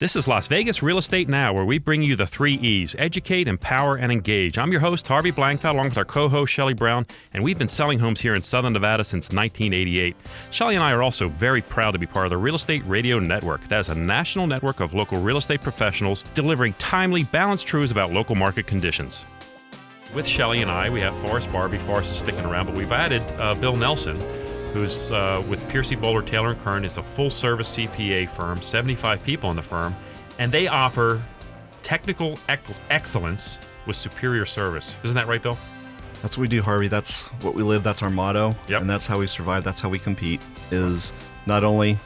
This is Las Vegas Real Estate Now, where we bring you the 3 E's: educate, empower, and engage. I'm your host, Harvey Blankfeld, along with our co-host, Shelley Brown, and we've been selling homes here in Southern Nevada since 1988. Shelley and I are also very proud to be part of the Real Estate Radio Network. That is a national network of local real estate professionals delivering timely, balanced truths about local market conditions. With Shelley and I, we have Forrest Barbie. Forrest is sticking around, but we've added Bill Nelson, who's with Piercy, Boulder, Taylor & Kern. It's a full-service CPA firm, 75 people in the firm, and they offer technical excellence with superior service. Isn't that right, Bill? That's what we do, Harvey. That's what we live. That's our motto, Yep. And that's how we survive. That's how we compete, is not only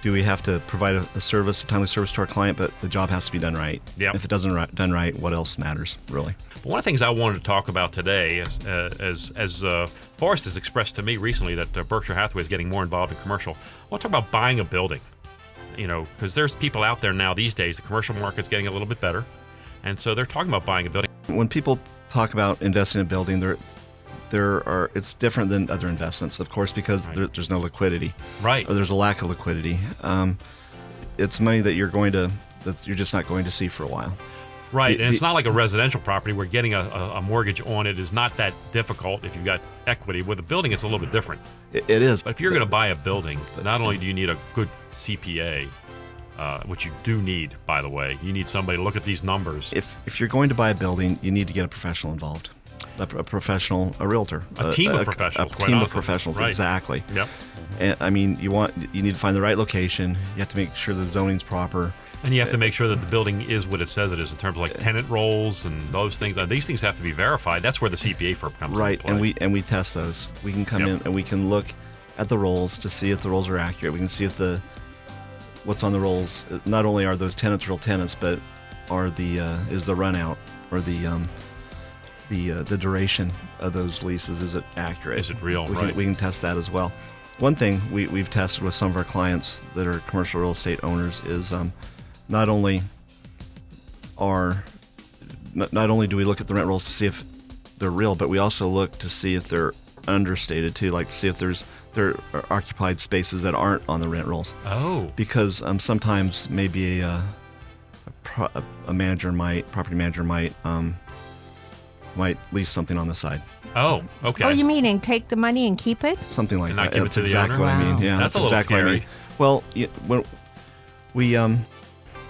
do we have to provide a service, a timely service to our client, but the job has to be done right. Yep. If it doesn't done right, what else matters, really? But one of the things I wanted to talk about today, as Forrest has expressed to me recently that Berkshire Hathaway is getting more involved in commercial. I want to talk about buying a building, because there's people out there now these days, the commercial market's getting a little bit better, and so they're talking about buying a building. When people talk about investing in a building, it's different than other investments, of course, because Right. there's no liquidity. Right. Or there's a lack of liquidity. It's money that you're just not going to see for a while. Right, and it's not like a residential property where getting a mortgage on it is not that difficult if you've got equity. With a building, it's a little bit different. It is. But if you're going to buy a building, not only do you need a good CPA, which you do need, by the way, you need somebody to look at these numbers. If you're going to buy a building, you need to get a professional involved. A professional, a realtor. A team of professionals. A team of professionals, right. Exactly. Yep. And, I mean, you need to find the right location. You have to make sure the zoning's proper. And you have to make sure that the building is what it says it is in terms of like tenant rolls and those things. These things have to be verified. That's where the CPA firm comes Right, into play. and we test those. We can come in and we can look at the rolls to see if the rolls are accurate. We can see if what's on the rolls. Not only are those tenants real tenants, but is the run out or the duration of those leases, is it accurate? Is it real? We can test that as well. One thing we've tested with some of our clients that are commercial real estate owners is not only do we look at the rent rolls to see if they're real, but we also look to see if they're understated too, like to see if there are occupied spaces that aren't on the rent rolls. Oh. Because sometimes maybe a property manager might lease something on the side. Oh, okay. Oh, you mean and take the money and keep it? Something like And that. not give it That's to the exactly owner? what I mean. Wow. Yeah, That's a little exactly what I mean. scary. Well,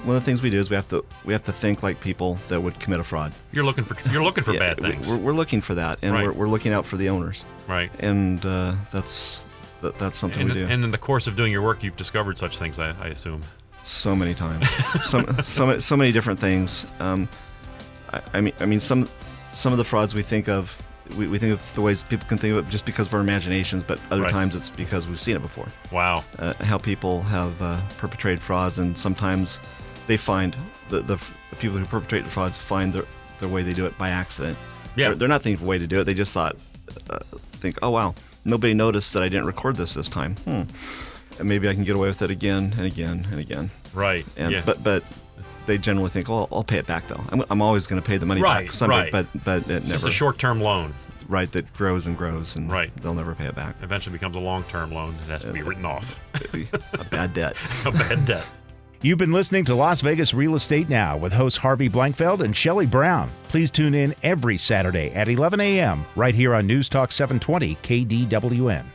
one of the things we do is we have to think like people that would commit a fraud. You're looking for Yeah, bad things. We're looking for that, and Right. we're looking out for the owners, Right. and that's something we do. And in the course of doing your work, you've discovered such things, I assume. So many times, so many different things. I mean, some of the frauds we think of. We think of the ways people can think of it just because of our imaginations, but other Right. times it's because we've seen it before. Wow. How people have perpetrated frauds, and sometimes they find the people who perpetrate the frauds find their way they do it by accident. Yeah. They're not thinking of a way to do it. They just think, oh wow, nobody noticed that I didn't record this time. And maybe I can get away with it again and again and again. Right. And yeah. but they generally think, oh, I'll pay it back though. I'm always going to pay the money Right, back someday. right. But it It's never. just a short-term loan. Right, that grows and grows, and Right. they'll never pay it back. Eventually becomes a long-term loan. It has to be written off. A bad debt. A bad debt. You've been listening to Las Vegas Real Estate Now with hosts Harvey Blankfeld and Shelley Brown. Please tune in every Saturday at 11 a.m. right here on News Talk 720 KDWN.